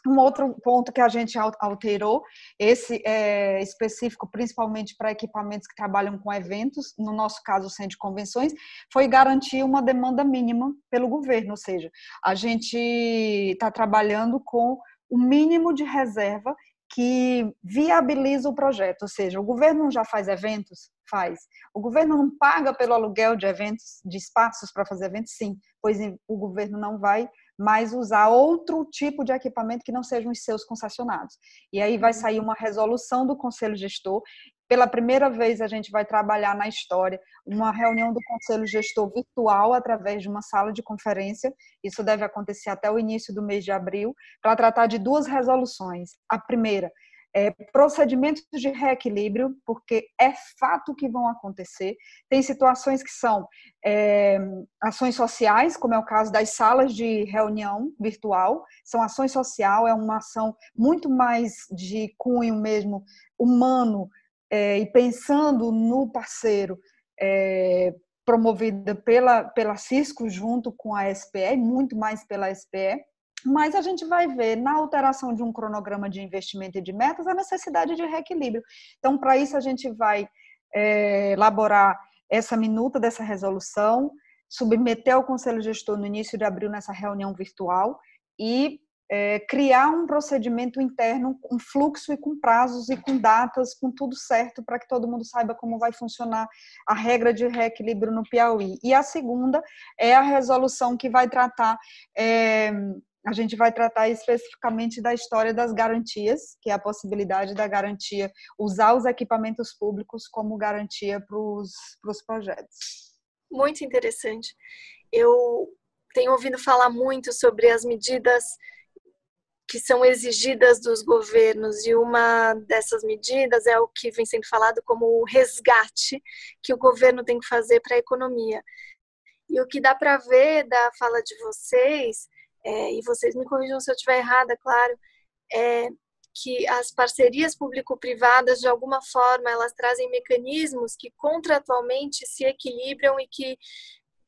Um outro ponto que a gente alterou, esse é específico principalmente para equipamentos que trabalham com eventos, no nosso caso, o Centro de Convenções, foi garantir uma demanda mínima pelo governo, ou seja, a gente está trabalhando com o mínimo de reserva que viabiliza o projeto, ou seja, o governo já faz eventos? Faz. O governo não paga pelo aluguel de eventos, de espaços para fazer eventos? Sim, pois o governo não vai mais usar outro tipo de equipamento que não sejam os seus concessionados. E aí vai sair uma resolução do Conselho Gestor. Pela primeira vez a gente vai trabalhar na história uma reunião do Conselho Gestor virtual através de uma sala de conferência. Isso deve acontecer até o início do mês de abril, para tratar de 2 resoluções. A primeira procedimentos de reequilíbrio, porque é fato que vão acontecer. Tem situações que são ações sociais, como é o caso das salas de reunião virtual, são ações sociais, é uma ação muito mais de cunho mesmo humano, e pensando no parceiro, promovida pela Cisco junto com a SPE, muito mais pela SPE. Mas a gente vai ver na alteração de um cronograma de investimento e de metas a necessidade de reequilíbrio. Então, para isso, a gente vai elaborar essa minuta dessa resolução, submeter ao Conselho Gestor no início de abril nessa reunião virtual e criar um procedimento interno com fluxo e com prazos e com datas, com tudo certo, para que todo mundo saiba como vai funcionar a regra de reequilíbrio no Piauí. E a segunda é a resolução que vai tratar... A gente vai tratar especificamente da história das garantias, que é a possibilidade da garantia, usar os equipamentos públicos como garantia para os projetos. Muito interessante. Eu tenho ouvido falar muito sobre as medidas que são exigidas dos governos, e uma dessas medidas é o que vem sendo falado como o resgate que o governo tem que fazer para a economia. E o que dá para ver da fala de vocês, e vocês me corrijam se eu estiver errada, claro, é que as parcerias público-privadas, de alguma forma, elas trazem mecanismos que contratualmente se equilibram e que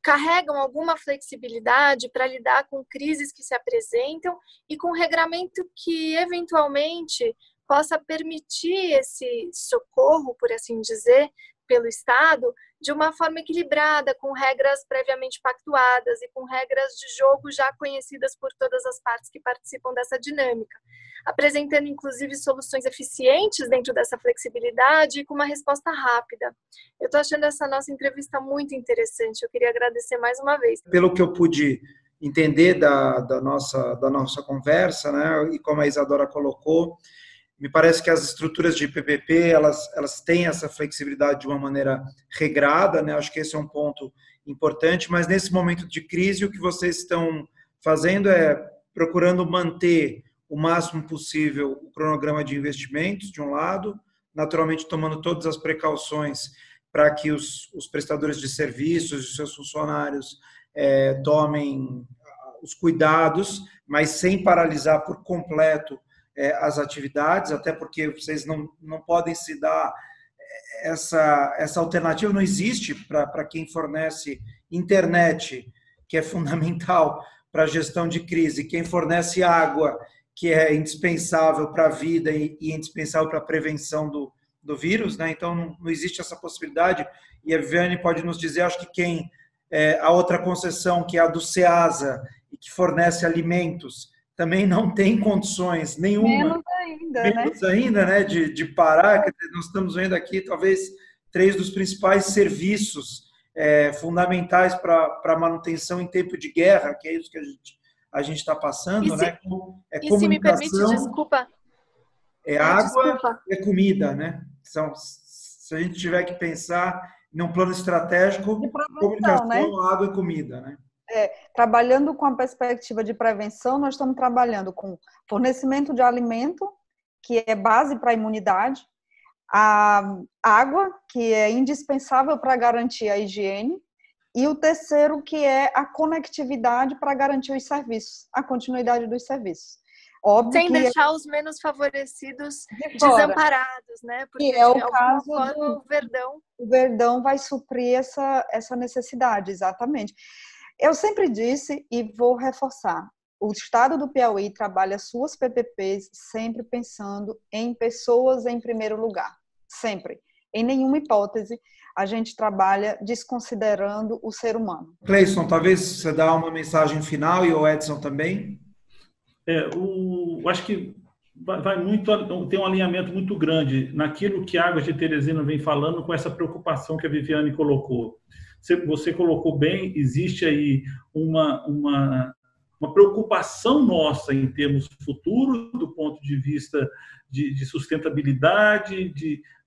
carregam alguma flexibilidade para lidar com crises que se apresentam e com regramento que, eventualmente, possa permitir esse socorro, por assim dizer, pelo Estado, de uma forma equilibrada, com regras previamente pactuadas e com regras de jogo já conhecidas por todas as partes que participam dessa dinâmica, apresentando, inclusive, soluções eficientes dentro dessa flexibilidade e com uma resposta rápida. Eu estou achando essa nossa entrevista muito interessante, eu queria agradecer mais uma vez. Pelo que eu pude entender da nossa conversa, né, e como a Isadora colocou, me parece que as estruturas de PPP, elas têm essa flexibilidade de uma maneira regrada, né? Acho que esse é um ponto importante, mas nesse momento de crise, o que vocês estão fazendo é procurando manter o máximo possível o cronograma de investimentos, de um lado, naturalmente tomando todas as precauções para que os prestadores de serviços, os seus funcionários, tomem os cuidados, mas sem paralisar por completo as atividades, até porque vocês não podem se dar essa alternativa, não existe para quem fornece internet, que é fundamental para a gestão de crise, quem fornece água, que é indispensável para a vida e indispensável para a prevenção do vírus, né? Então não existe essa possibilidade, e a Viviane pode nos dizer, acho que a outra concessão, que é a do SEASA, e que fornece alimentos, também não tem condições nenhuma. Menos ainda, né, de parar. Nós estamos vendo aqui, talvez, 3 dos principais serviços fundamentais para a manutenção em tempo de guerra, que é isso que a gente está passando, né? E se me permite, desculpa. Água, desculpa. Comida, né? Se a gente tiver que pensar num plano estratégico, comunicação, né? Água e comida, né? Trabalhando com a perspectiva de prevenção, nós estamos trabalhando com fornecimento de alimento, que é base para a imunidade, a água, que é indispensável para garantir a higiene, e o terceiro, que é a conectividade para garantir os serviços, a continuidade dos serviços. Óbvio sem deixar os menos favorecidos desamparados, né? Porque é o caso do Verdão. O Verdão vai suprir essa necessidade, exatamente. Eu sempre disse, e vou reforçar, O Estado do Piauí trabalha suas PPPs sempre pensando em pessoas em primeiro lugar, sempre. Em nenhuma hipótese a gente trabalha desconsiderando o ser humano. Cleison, talvez você dá uma mensagem final e o Edson também. Acho que vai muito, tem um alinhamento muito grande naquilo que a Águas de Teresina vem falando com essa preocupação que a Viviane colocou. Você colocou bem, existe aí uma preocupação nossa em termos futuros, do ponto de vista de sustentabilidade,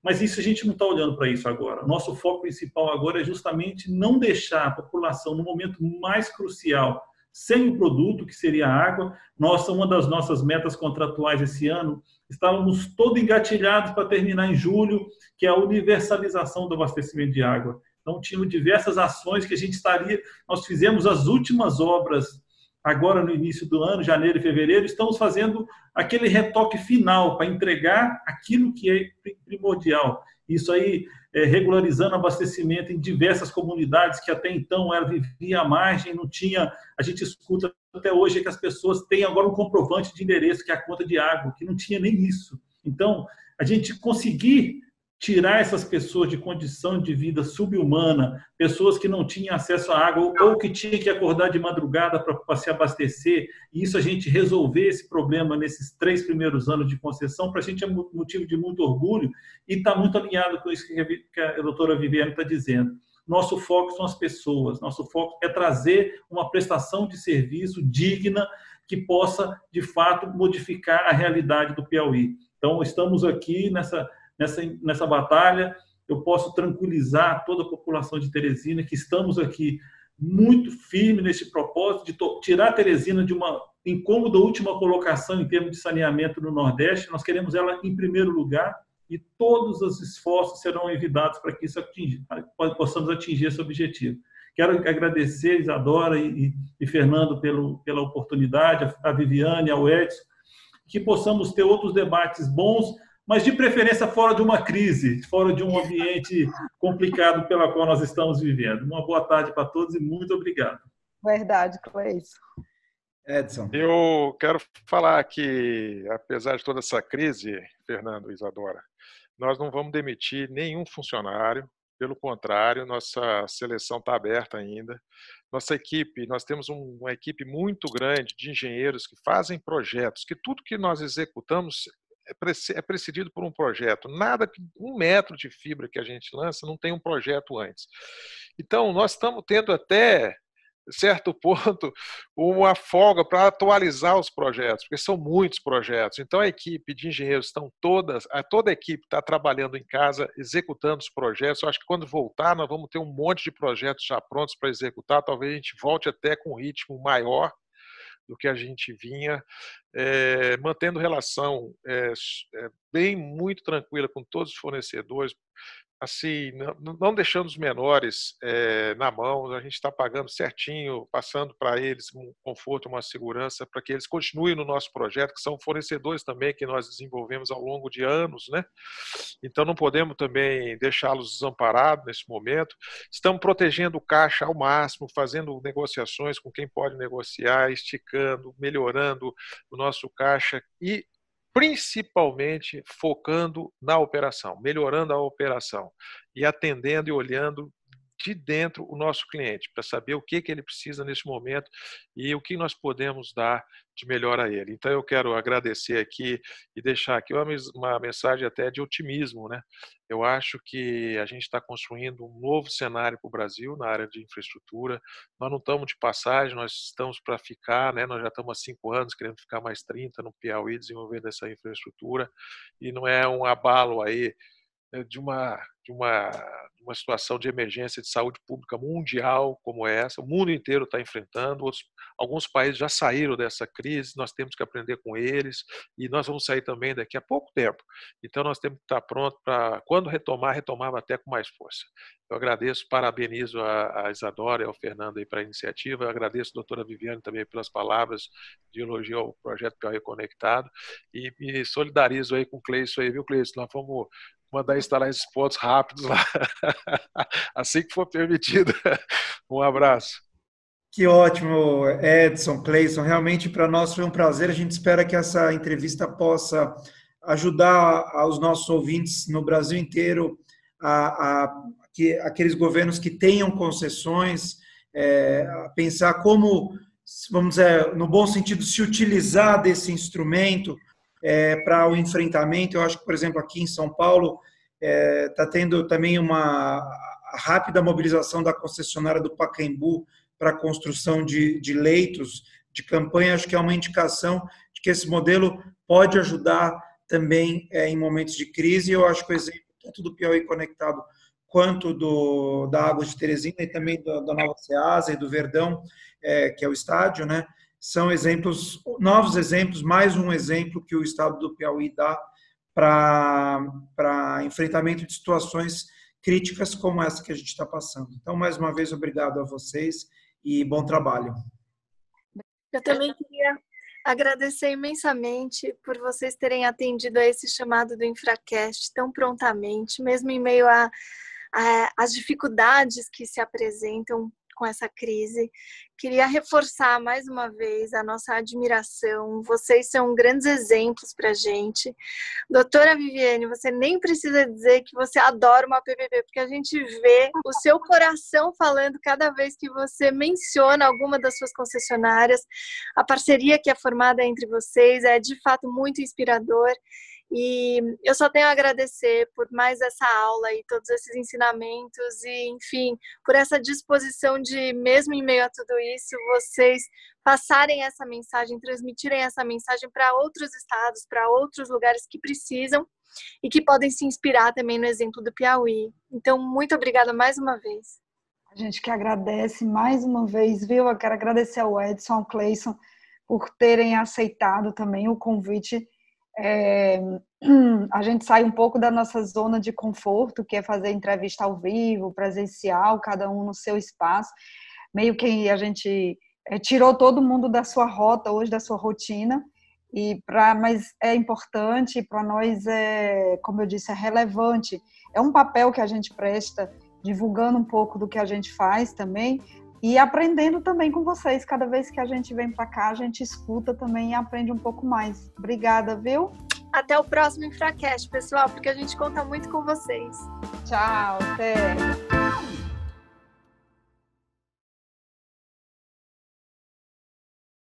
mas isso a gente não está olhando para isso agora. Nosso foco principal agora é justamente não deixar a população, no momento mais crucial, sem o produto, que seria a água. Uma das nossas metas contratuais esse ano, estávamos todos engatilhados para terminar em julho, que é a universalização do abastecimento de água. Então, tinham diversas ações que nós fizemos as últimas obras agora no início do ano, janeiro e fevereiro, estamos fazendo aquele retoque final para entregar aquilo que é primordial. Isso aí, regularizando abastecimento em diversas comunidades que até então vivia à margem, não tinha. A gente escuta até hoje que as pessoas têm agora um comprovante de endereço, que é a conta de água, que não tinha nem isso. Então, a gente conseguir tirar essas pessoas de condição de vida subhumana, pessoas que não tinham acesso à água ou que tinham que acordar de madrugada para se abastecer, e isso a gente resolver esse problema nesses 3 primeiros anos de concessão, para a gente é motivo de muito orgulho e está muito alinhado com isso que a doutora Viviane está dizendo. Nosso foco são as pessoas, nosso foco é trazer uma prestação de serviço digna que possa, de fato, modificar a realidade do Piauí. Então, estamos aqui nessa batalha. Eu posso tranquilizar toda a população de Teresina que estamos aqui muito firme nesse propósito de tirar Teresina de uma incômoda última colocação em termos de saneamento no Nordeste. Nós queremos ela em primeiro lugar e todos os esforços serão envidados para que possamos atingir esse objetivo. Quero agradecer, Isadora e Fernando, pela oportunidade, a Viviane, ao Edson, que possamos ter outros debates bons, mas de preferência fora de uma crise, fora de um ambiente complicado pela qual nós estamos vivendo. Uma boa tarde para todos e muito obrigado. Verdade, Cleison. Edson. Eu quero falar que, apesar de toda essa crise, Fernando e Isadora, nós não vamos demitir nenhum funcionário, pelo contrário, nossa seleção está aberta ainda. Nossa equipe, nós temos uma equipe muito grande de engenheiros que fazem projetos, que tudo que nós executamos é precedido por um projeto. Nada que 1 metro de fibra que a gente lança não tem um projeto antes. Então, nós estamos tendo até certo ponto uma folga para atualizar os projetos, porque são muitos projetos. Então, a equipe de engenheiros toda a equipe está trabalhando em casa, executando os projetos. Eu acho que quando voltar, nós vamos ter um monte de projetos já prontos para executar. Talvez a gente volte até com um ritmo maior do que a gente vinha, mantendo relação bem muito tranquila com todos os fornecedores, assim, não deixando os menores na mão. A gente está pagando certinho, passando para eles um conforto, uma segurança, para que eles continuem no nosso projeto, que são fornecedores também que nós desenvolvemos ao longo de anos, né? Então não podemos também deixá-los desamparados nesse momento. Estamos protegendo o caixa ao máximo, fazendo negociações com quem pode negociar, esticando, melhorando o nosso caixa e principalmente focando na operação, melhorando a operação e atendendo e olhando de dentro o nosso cliente, para saber o que ele precisa nesse momento e o que nós podemos dar de melhor a ele. Então eu quero agradecer aqui e deixar aqui uma mensagem até de otimismo, né? Eu acho que a gente está construindo um novo cenário para o Brasil na área de infraestrutura. Nós não estamos de passagem, nós estamos para ficar, né? Nós já estamos há 5 anos querendo ficar mais 30 no Piauí desenvolvendo essa infraestrutura, e não é um abalo aí de uma situação de emergência de saúde pública mundial como essa. O mundo inteiro está enfrentando, alguns países já saíram dessa crise, nós temos que aprender com eles, e nós vamos sair também daqui a pouco tempo. Então nós temos que estar prontos para, quando retomar até com mais força. Eu agradeço, parabenizo a Isadora e ao Fernando aí para a iniciativa. Eu agradeço a doutora Viviane também pelas palavras de elogio ao projeto Piauí Conectado, e me solidarizo aí com o Cleison aí, viu, Cleison? Nós vamos mandar instalar esses pontos rápidos lá, assim que for permitido. Um abraço. Que ótimo, Edson, Cleison. Realmente para nós foi um prazer. A gente espera que essa entrevista possa ajudar aos nossos ouvintes no Brasil inteiro que aqueles governos que tenham concessões, a pensar como, vamos dizer, no bom sentido, se utilizar desse instrumento para o enfrentamento. Eu acho que, por exemplo, aqui em São Paulo está tendo também uma rápida mobilização da concessionária do Pacaembu para a construção de leitos de campanha. Acho que é uma indicação de que esse modelo pode ajudar também em momentos de crise. Eu acho que o exemplo tanto do Piauí Conectado quanto da Água de Teresina e também da Nova Ceasa e do Verdão, que é o estádio, né, são exemplos, novos exemplos, mais um exemplo que o estado do Piauí dá para enfrentamento de situações críticas como essa que a gente está passando. Então, mais uma vez, obrigado a vocês e bom trabalho. Eu também queria agradecer imensamente por vocês terem atendido a esse chamado do InfraCast tão prontamente, mesmo em meio às dificuldades que se apresentam com essa crise. Queria reforçar mais uma vez a nossa admiração. Vocês são grandes exemplos para a gente. Doutora Viviane, você nem precisa dizer que você adora uma PPP, porque a gente vê o seu coração falando cada vez que você menciona alguma das suas concessionárias. A parceria que é formada entre vocês é de fato muito inspirador. E eu só tenho a agradecer por mais essa aula e todos esses ensinamentos e, enfim, por essa disposição de, mesmo em meio a tudo isso, vocês passarem essa mensagem, transmitirem essa mensagem para outros estados, para outros lugares que precisam e que podem se inspirar também no exemplo do Piauí. Então, muito obrigada mais uma vez. A gente que agradece mais uma vez, viu? Eu quero agradecer ao Edson, ao Cleison, por terem aceitado também o convite. A gente sai um pouco da nossa zona de conforto, que é fazer entrevista ao vivo, presencial, cada um no seu espaço. Meio que a gente tirou todo mundo da sua rota hoje, da sua rotina, mas é importante, para nós, como eu disse, é relevante. É um papel que a gente presta, divulgando um pouco do que a gente faz também, e aprendendo também com vocês. Cada vez que a gente vem para cá, a gente escuta também e aprende um pouco mais. Obrigada, viu? Até o próximo InfraCast, pessoal, porque a gente conta muito com vocês. Tchau, até!